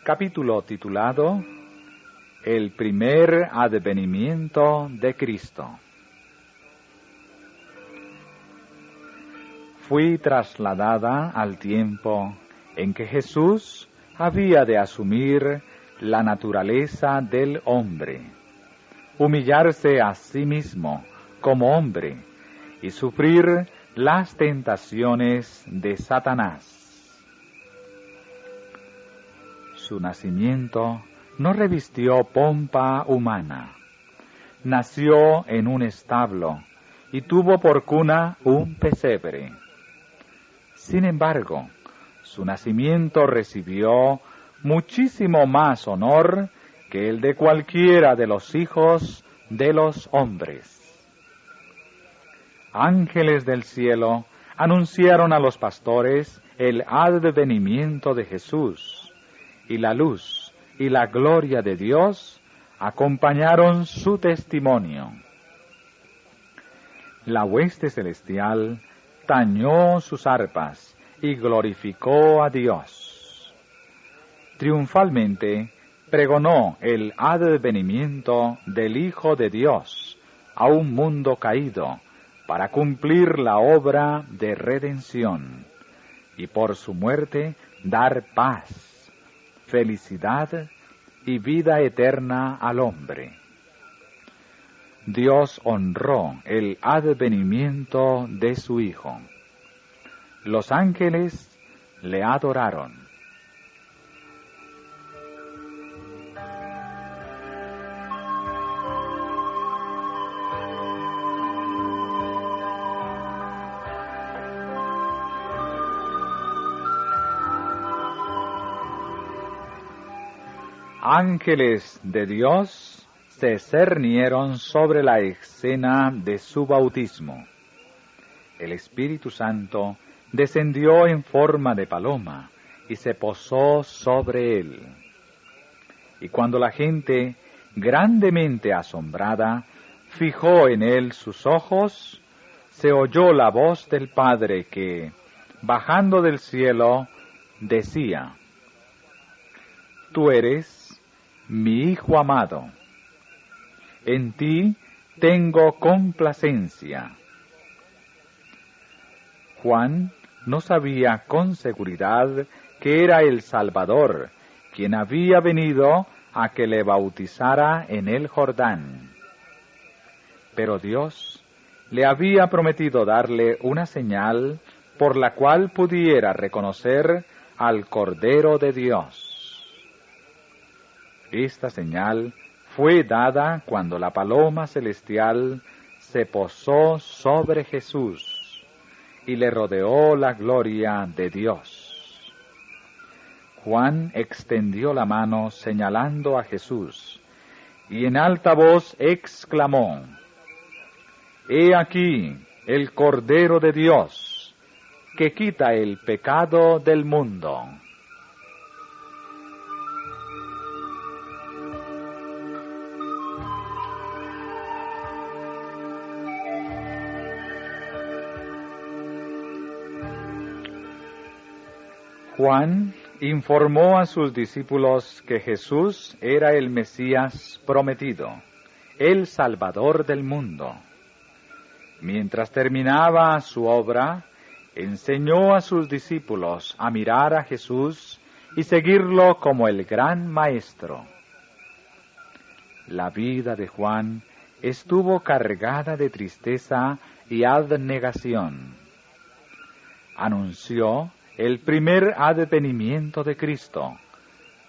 Capítulo titulado El primer advenimiento de Cristo. Fui trasladada al tiempo en que Jesús había de asumir la naturaleza del hombre, humillarse a sí mismo como hombre y sufrir las tentaciones de Satanás. Su nacimiento no revistió pompa humana. Nació en un establo y tuvo por cuna un pesebre. Sin embargo, su nacimiento recibió muchísimo más honor que el de cualquiera de los hijos de los hombres. Ángeles del cielo anunciaron a los pastores el advenimiento de Jesús, y la luz y la gloria de Dios acompañaron su testimonio. La hueste celestial tañó sus arpas y glorificó a Dios. Triunfalmente pregonó el advenimiento del Hijo de Dios a un mundo caído para cumplir la obra de redención y por su muerte dar paz, felicidad y vida eterna al hombre. Dios honró el advenimiento de su Hijo. Los ángeles le adoraron. Ángeles de Dios se cernieron sobre la escena de su bautismo. El Espíritu Santo descendió en forma de paloma y se posó sobre él. Y cuando la gente, grandemente asombrada, fijó en él sus ojos, se oyó la voz del Padre que, bajando del cielo, decía: Tú eres mi Hijo amado, en ti tengo complacencia. Juan no sabía con seguridad que era el Salvador, quien había venido a que le bautizara en el Jordán. Pero Dios le había prometido darle una señal por la cual pudiera reconocer al Cordero de Dios. Esta señal fue dada cuando la paloma celestial se posó sobre Jesús y le rodeó la gloria de Dios. Juan extendió la mano señalando a Jesús y en alta voz exclamó: He aquí el Cordero de Dios, que quita el pecado del mundo. Juan informó a sus discípulos que Jesús era el Mesías prometido, el Salvador del mundo. Mientras terminaba su obra, enseñó a sus discípulos a mirar a Jesús y seguirlo como el gran Maestro. La vida de Juan estuvo cargada de tristeza y abnegación. Anunció el primer advenimiento de Cristo,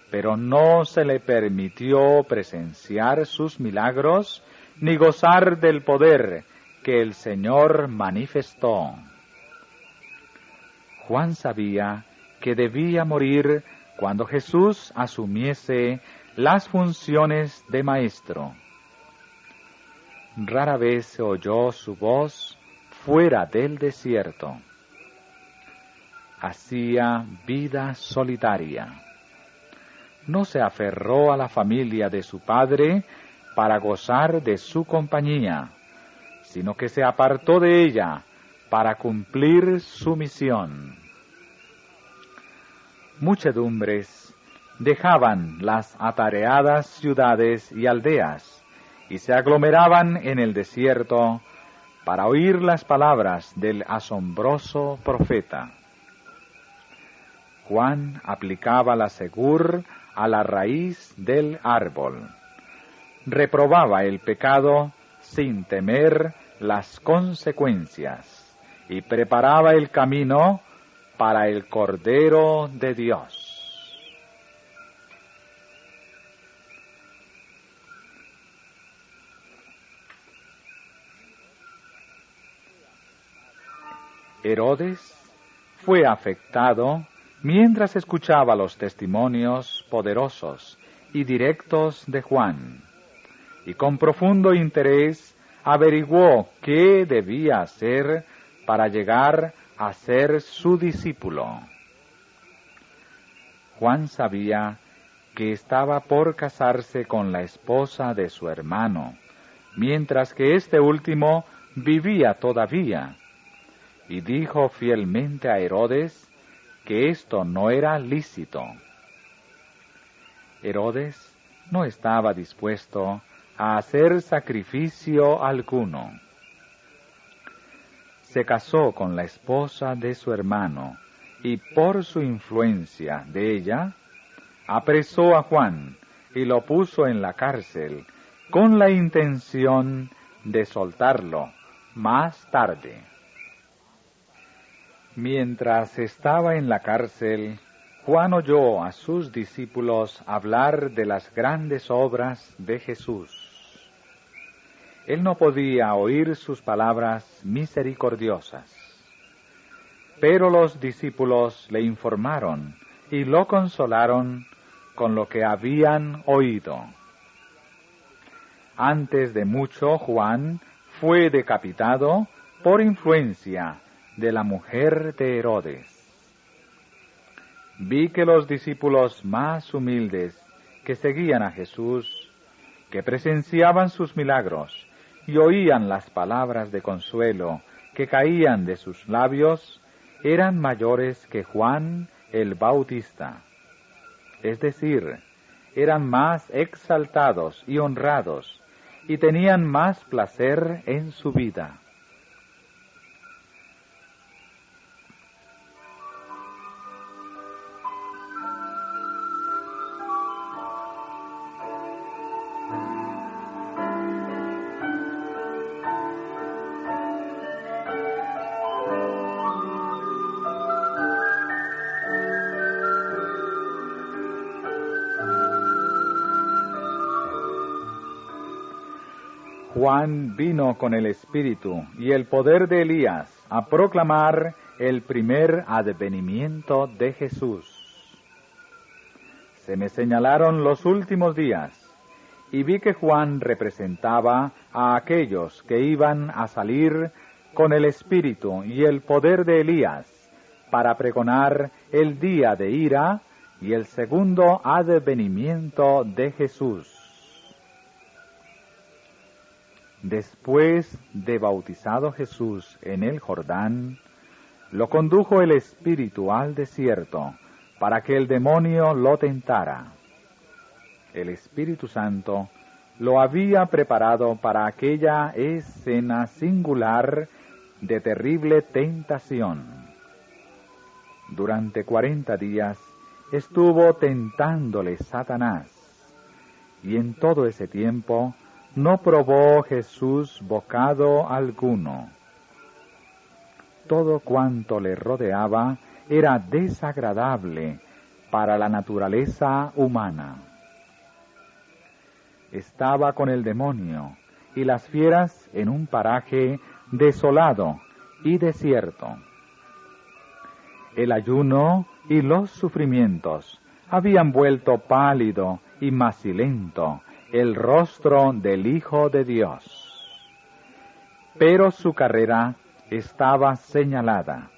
pero no se le permitió presenciar sus milagros ni gozar del poder que el Señor manifestó. Juan sabía que debía morir cuando Jesús asumiese las funciones de maestro. Rara vez se oyó su voz fuera del desierto. Hacía vida solitaria. No se aferró a la familia de su padre para gozar de su compañía, sino que se apartó de ella para cumplir su misión. Muchedumbres dejaban las atareadas ciudades y aldeas y se aglomeraban en el desierto para oír las palabras del asombroso profeta. Juan aplicaba la segur a la raíz del árbol. Reprobaba el pecado sin temer las consecuencias y preparaba el camino para el Cordero de Dios. Herodes fue afectado mientras escuchaba los testimonios poderosos y directos de Juan, y con profundo interés averiguó qué debía hacer para llegar a ser su discípulo. Juan sabía que estaba por casarse con la esposa de su hermano, mientras que este último vivía todavía, y dijo fielmente a Herodes que esto no era lícito. Herodes no estaba dispuesto a hacer sacrificio alguno. Se casó con la esposa de su hermano y por su influencia de ella, apresó a Juan y lo puso en la cárcel con la intención de soltarlo más tarde. Mientras estaba en la cárcel, Juan oyó a sus discípulos hablar de las grandes obras de Jesús. Él no podía oír sus palabras misericordiosas, pero los discípulos le informaron y lo consolaron con lo que habían oído. Antes de mucho, Juan fue decapitado por influencia de la mujer de Herodes. Vi que los discípulos más humildes que seguían a Jesús, que presenciaban sus milagros y oían las palabras de consuelo que caían de sus labios, eran mayores que Juan el Bautista. Es decir, eran más exaltados y honrados y tenían más placer en su vida. Juan vino con el Espíritu y el poder de Elías a proclamar el primer advenimiento de Jesús. Se me señalaron los últimos días y vi que Juan representaba a aquellos que iban a salir con el Espíritu y el poder de Elías para pregonar el día de ira y el segundo advenimiento de Jesús. Después de bautizado Jesús en el Jordán, lo condujo el Espíritu al desierto para que el demonio lo tentara. El Espíritu Santo lo había preparado para aquella escena singular de terrible tentación. Durante 40 días estuvo tentándole Satanás, y en todo ese tiempo no probó Jesús bocado alguno. Todo cuanto le rodeaba era desagradable para la naturaleza humana. Estaba con el demonio y las fieras en un paraje desolado y desierto. El ayuno y los sufrimientos habían vuelto pálido y macilento el rostro del Hijo de Dios. Pero su carrera estaba señalada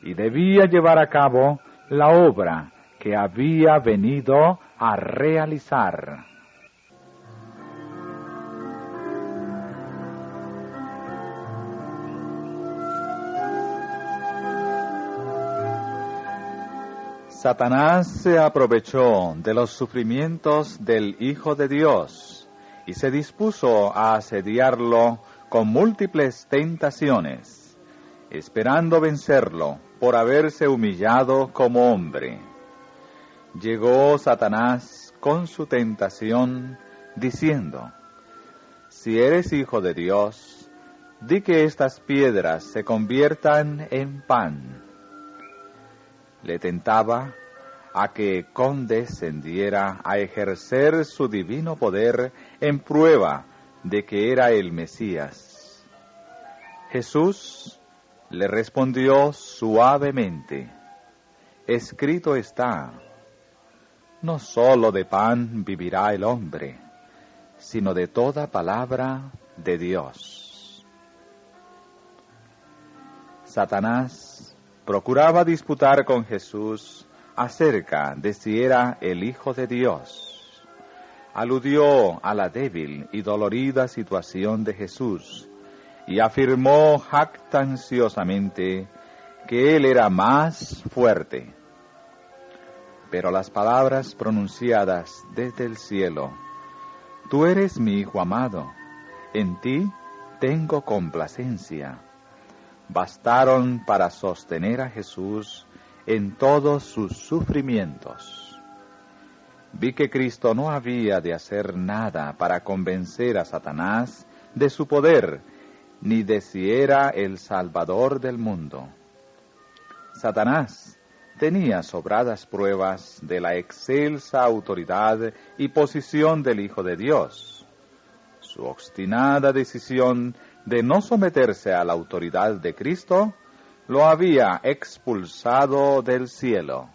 y debía llevar a cabo la obra que había venido a realizar. Satanás se aprovechó de los sufrimientos del Hijo de Dios y se dispuso a asediarlo con múltiples tentaciones, esperando vencerlo por haberse humillado como hombre. Llegó Satanás con su tentación, diciendo: si eres Hijo de Dios, di que estas piedras se conviertan en pan. Le tentaba a que condescendiera a ejercer su divino poder en prueba de que era el Mesías. Jesús le respondió suavemente: escrito está, no sólo de pan vivirá el hombre, sino de toda palabra de Dios. Satanás procuraba disputar con Jesús acerca de si era el Hijo de Dios. Aludió a la débil y dolorida situación de Jesús y afirmó jactanciosamente que él era más fuerte. Pero las palabras pronunciadas desde el cielo: tú eres mi Hijo amado, en ti tengo complacencia, bastaron para sostener a Jesús en todos sus sufrimientos. Vi que Cristo no había de hacer nada para convencer a Satanás de su poder, ni de si era el Salvador del mundo. Satanás tenía sobradas pruebas de la excelsa autoridad y posición del Hijo de Dios. Su obstinada decisión de no someterse a la autoridad de Cristo lo había expulsado del cielo.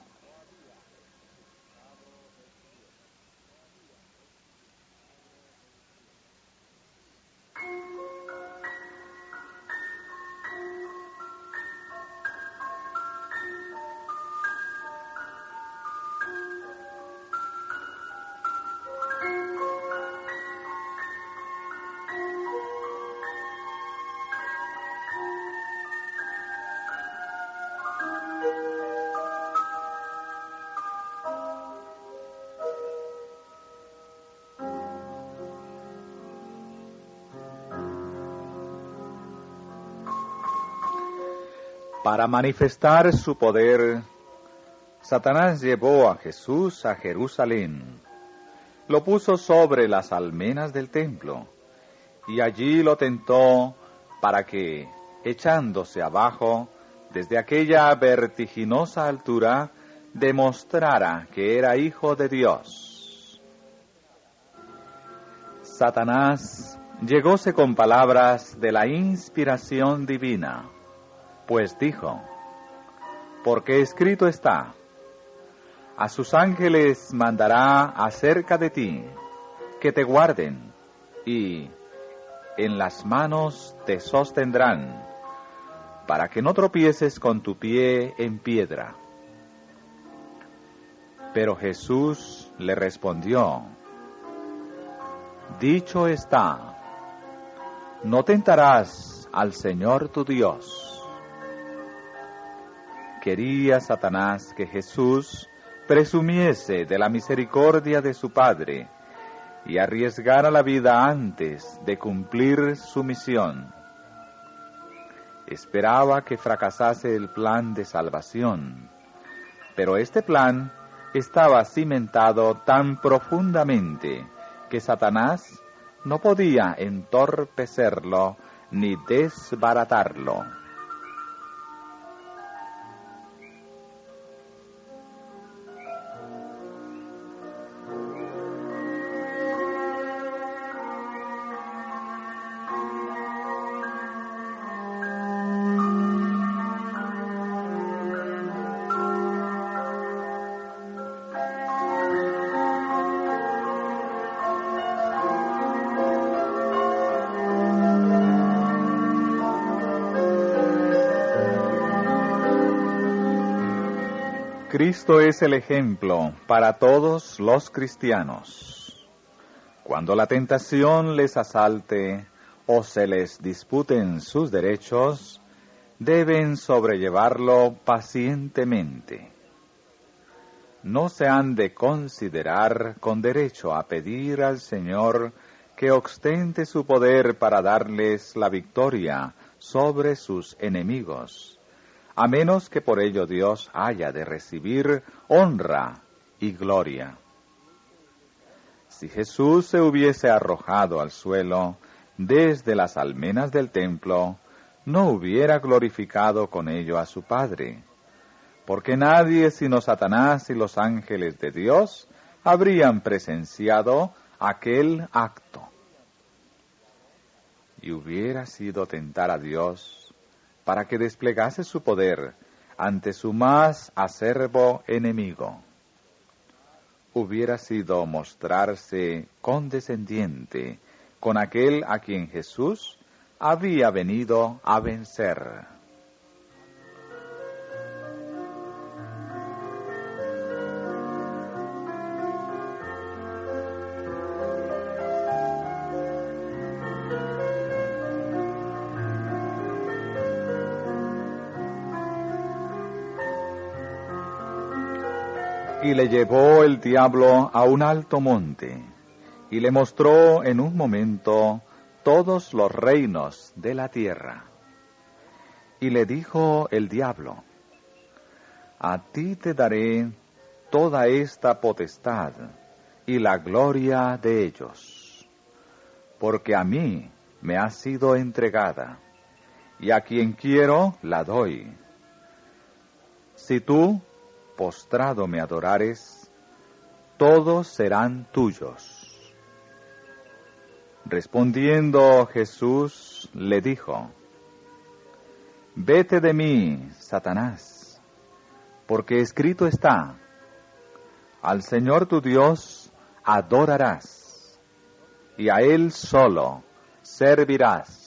Para manifestar su poder, Satanás llevó a Jesús a Jerusalén, lo puso sobre las almenas del templo, y allí lo tentó para que, echándose abajo, desde aquella vertiginosa altura, demostrara que era Hijo de Dios. Satanás llegóse con palabras de la inspiración divina, pues dijo: porque escrito está, a sus ángeles mandará acerca de ti, que te guarden, y en las manos te sostendrán, para que no tropieces con tu pie en piedra. Pero Jesús le respondió: dicho está, no tentarás al Señor tu Dios. Quería Satanás que Jesús presumiese de la misericordia de su Padre y arriesgara la vida antes de cumplir su misión. Esperaba que fracasase el plan de salvación, pero este plan estaba cimentado tan profundamente que Satanás no podía entorpecerlo ni desbaratarlo. Cristo es el ejemplo para todos los cristianos. Cuando la tentación les asalte o se les disputen sus derechos, deben sobrellevarlo pacientemente. no se han de considerar con derecho a pedir al Señor que ostente su poder para darles la victoria sobre sus enemigos, a menos que por ello Dios haya de recibir honra y gloria. Si Jesús se hubiese arrojado al suelo desde las almenas del templo, no hubiera glorificado con ello a su Padre, porque nadie sino Satanás y los ángeles de Dios habrían presenciado aquel acto. Y hubiera sido tentar a Dios para que desplegase su poder ante su más acerbo enemigo. Hubiera sido mostrarse condescendiente con aquel a quien Jesús había venido a vencer. Y le llevó el diablo a un alto monte, y le mostró en un momento todos los reinos de la tierra. Y le dijo el diablo: a ti te daré toda esta potestad y la gloria de ellos, porque a mí me ha sido entregada, y a quien quiero la doy. Si tú postrado me adorares, todos serán tuyos. Respondiendo Jesús le dijo: vete de mí, Satanás, porque escrito está: al Señor tu Dios adorarás, y a Él solo servirás.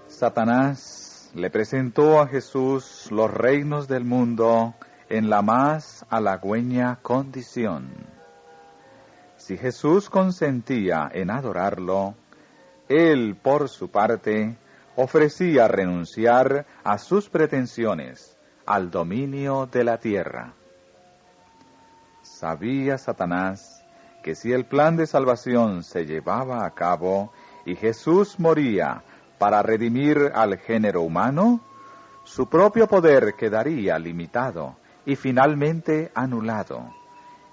Satanás le presentó a Jesús los reinos del mundo en la más halagüeña condición. Si Jesús consentía en adorarlo, él, por su parte, ofrecía renunciar a sus pretensiones al dominio de la tierra. Sabía Satanás que si el plan de salvación se llevaba a cabo y Jesús moría para redimir al género humano, su propio poder quedaría limitado y finalmente anulado,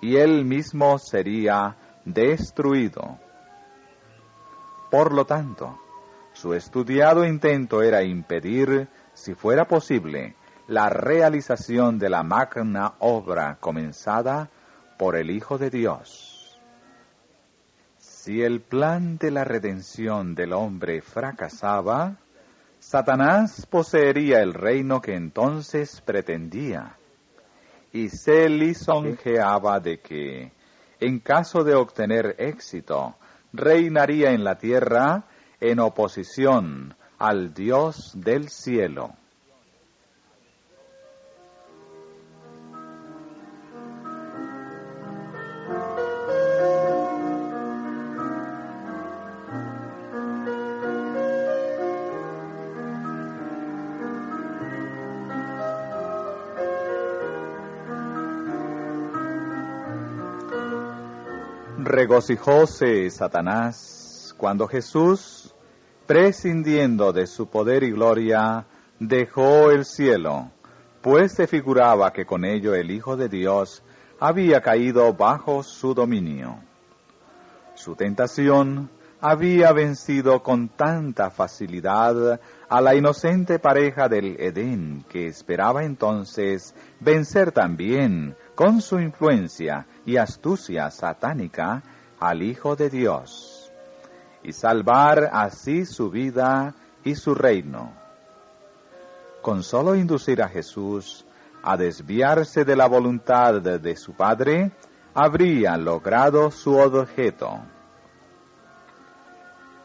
y él mismo sería destruido. Por lo tanto, su estudiado intento era impedir, si fuera posible, la realización de la magna obra comenzada por el Hijo de Dios. Si el plan de la redención del hombre fracasaba, Satanás poseería el reino que entonces pretendía, y se lisonjeaba de que, en caso de obtener éxito, reinaría en la tierra en oposición al Dios del cielo. Regocijóse Satanás cuando Jesús, prescindiendo de su poder y gloria, dejó el cielo, pues se figuraba que con ello el Hijo de Dios había caído bajo su dominio. Su tentación había vencido con tanta facilidad a la inocente pareja del Edén, que esperaba entonces vencer también, con su influencia y astucia satánica, al Hijo de Dios, y salvar así su vida y su reino. Con solo inducir a Jesús a desviarse de la voluntad de su Padre, habría logrado su objeto.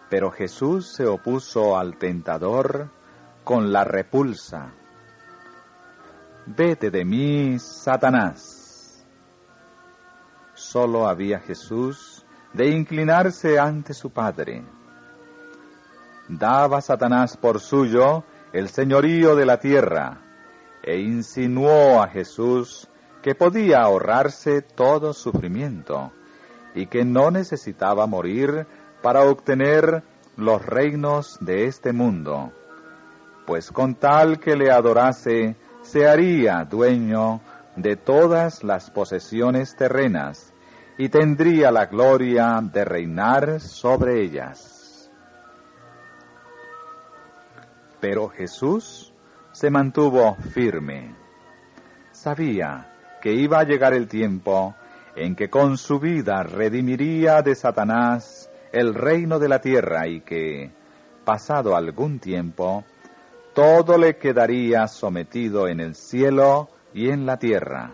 Pero Jesús se opuso al tentador con la repulsa: vete de mí, Satanás. Solo había Jesús de inclinarse ante su Padre. Daba Satanás por suyo el señorío de la tierra, e insinuó a Jesús que podía ahorrarse todo sufrimiento, y que no necesitaba morir para obtener los reinos de este mundo, pues con tal que le adorase, se haría dueño de todas las posesiones terrenas, y tendría la gloria de reinar sobre ellas. Pero Jesús se mantuvo firme. Sabía que iba a llegar el tiempo en que con su vida redimiría de Satanás el reino de la tierra y que, pasado algún tiempo, todo le quedaría sometido en el cielo y en la tierra.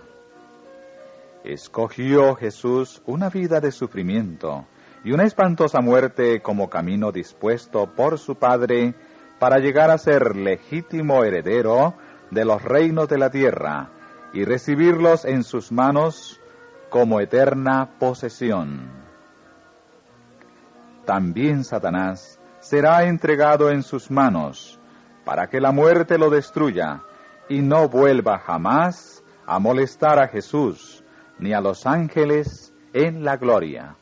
Escogió Jesús una vida de sufrimiento y una espantosa muerte como camino dispuesto por su Padre para llegar a ser legítimo heredero de los reinos de la tierra y recibirlos en sus manos como eterna posesión. También Satanás será entregado en sus manos para que la muerte lo destruya y no vuelva jamás a molestar a Jesús ni a los ángeles en la gloria.